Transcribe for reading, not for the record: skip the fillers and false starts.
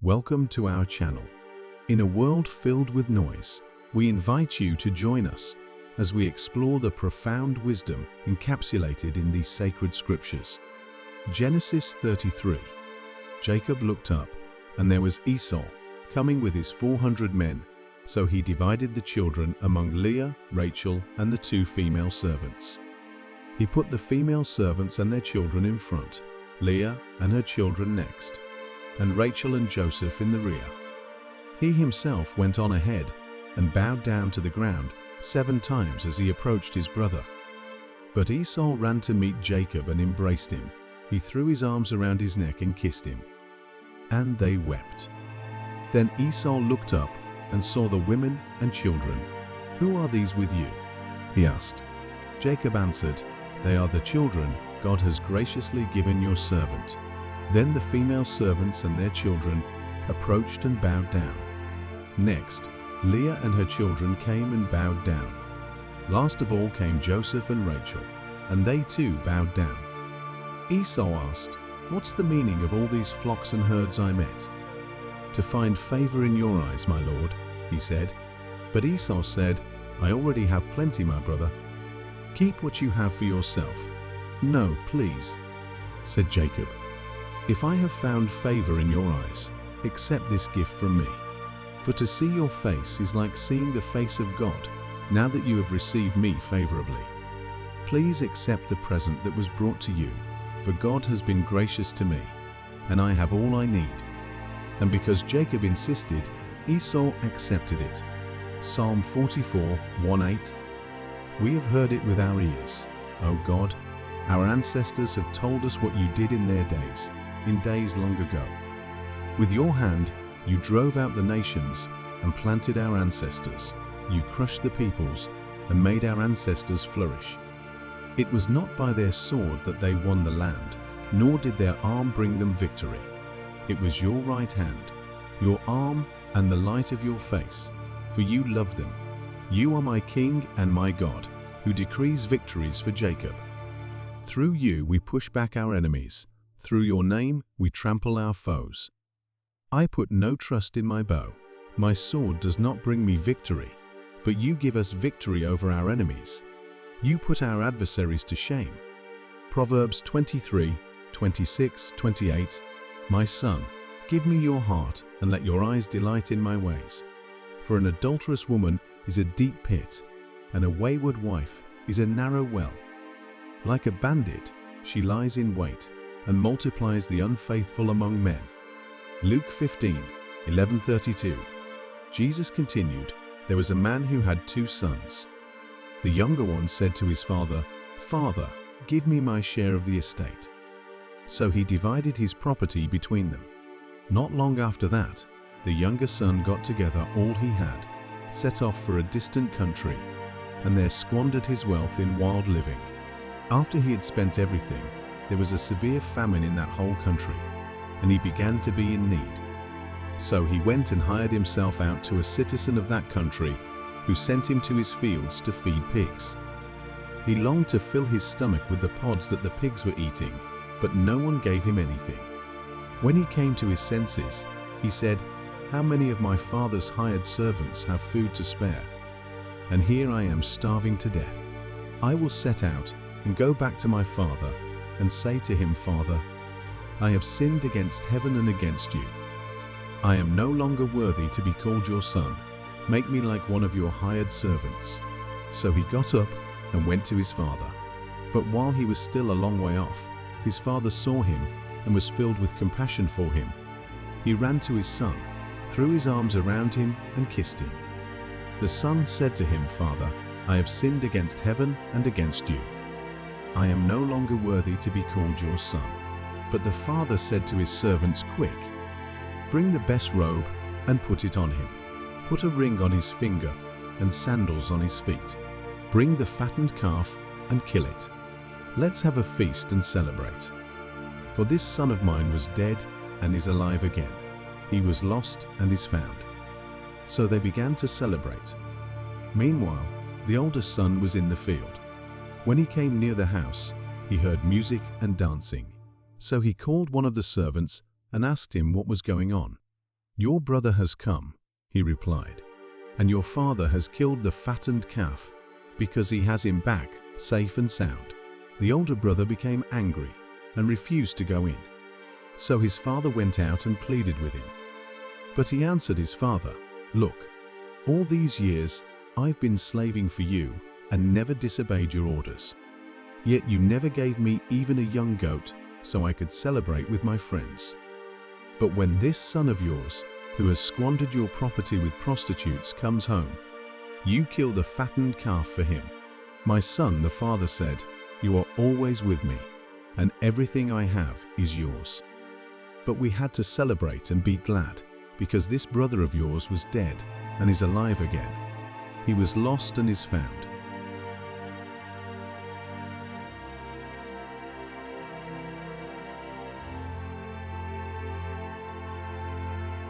Welcome to our channel. In a world filled with noise, we invite you to join us as we explore the profound wisdom encapsulated in these sacred scriptures. Genesis 33. Jacob looked up, and there was Esau coming with his 400 men, so he divided the children among Leah, Rachel, and the 2 female servants. He put the female servants and their children in front, Leah and her children next, and Rachel and Joseph in the rear. He himself went on ahead and bowed down to the ground 7 times as he approached his brother. But Esau ran to meet Jacob and embraced him. He threw his arms around his neck and kissed him. And they wept. Then Esau looked up and saw the women and children. "Who are these with you?" he asked. Jacob answered, "They are the children God has graciously given your servant." Then the female servants and their children approached and bowed down. Next, Leah and her children came and bowed down. Last of all came Joseph and Rachel, and they too bowed down. Esau asked, "What's the meaning of all these flocks and herds I met?" "To find favor in your eyes, my lord," he said. But Esau said, "I already have plenty, my brother. Keep what you have for yourself." "No, please," said Jacob. "If I have found favor in your eyes, accept this gift from me. For to see your face is like seeing the face of God, now that you have received me favorably. Please accept the present that was brought to you, for God has been gracious to me, and I have all I need." And because Jacob insisted, Esau accepted it. Psalm 44, 1-8. "We have heard it with our ears, O God. Our ancestors have told us what you did in their days, in days long ago. With your hand you drove out the nations and planted our ancestors. You crushed the peoples and made our ancestors flourish. It was not by their sword that they won the land, nor did their arm bring them victory. It was your right hand, your arm, and the light of your face, for you loved them. You are my King and my God, who decrees victories for Jacob. Through you we push back our enemies. Through your name we trample our foes. I put no trust in my bow. My sword does not bring me victory, but you give us victory over our enemies. You put our adversaries to shame." Proverbs 23, 26, 28. "My son, give me your heart, and let your eyes delight in my ways. For an adulterous woman is a deep pit, and a wayward wife is a narrow well. Like a bandit, she lies in wait, and multiplies the unfaithful among men." Luke 15, 11-32. Jesus continued, "There was a man who had 2 sons. The younger one said to his father, 'Father, give me my share of the estate.' So he divided his property between them. Not long after that, the younger son got together all he had, set off for a distant country, and there squandered his wealth in wild living. After he had spent everything, there was a severe famine in that whole country, and he began to be in need. So he went and hired himself out to a citizen of that country, who sent him to his fields to feed pigs. He longed to fill his stomach with the pods that the pigs were eating, but no one gave him anything. When he came to his senses, he said, 'How many of my father's hired servants have food to spare? And here I am starving to death. I will set out and go back to my father and say to him, Father, I have sinned against heaven and against you. I am no longer worthy to be called your son. Make me like one of your hired servants.' So he got up and went to his father. But while he was still a long way off, his father saw him and was filled with compassion for him. He ran to his son, threw his arms around him and kissed him. The son said to him, 'Father, I have sinned against heaven and against you. I am no longer worthy to be called your son.' But the father said to his servants, 'Quick, bring the best robe and put it on him. Put a ring on his finger and sandals on his feet. Bring the fattened calf and kill it. Let's have a feast and celebrate. For this son of mine was dead and is alive again. He was lost and is found.' So they began to celebrate. Meanwhile, the oldest son was in the field. When he came near the house, he heard music and dancing. So he called one of the servants and asked him what was going on. "Your brother has come," he replied, "and your father has killed the fattened calf because he has him back safe and sound." The older brother became angry and refused to go in. So his father went out and pleaded with him. But he answered his father, "Look, all these years I've been slaving for you and never disobeyed your orders. Yet you never gave me even a young goat so I could celebrate with my friends. But when this son of yours, who has squandered your property with prostitutes, comes home, you kill the fattened calf for him." "My son," the father said, "you are always with me, and everything I have is yours. But we had to celebrate and be glad, because this brother of yours was dead and is alive again. He was lost and is found."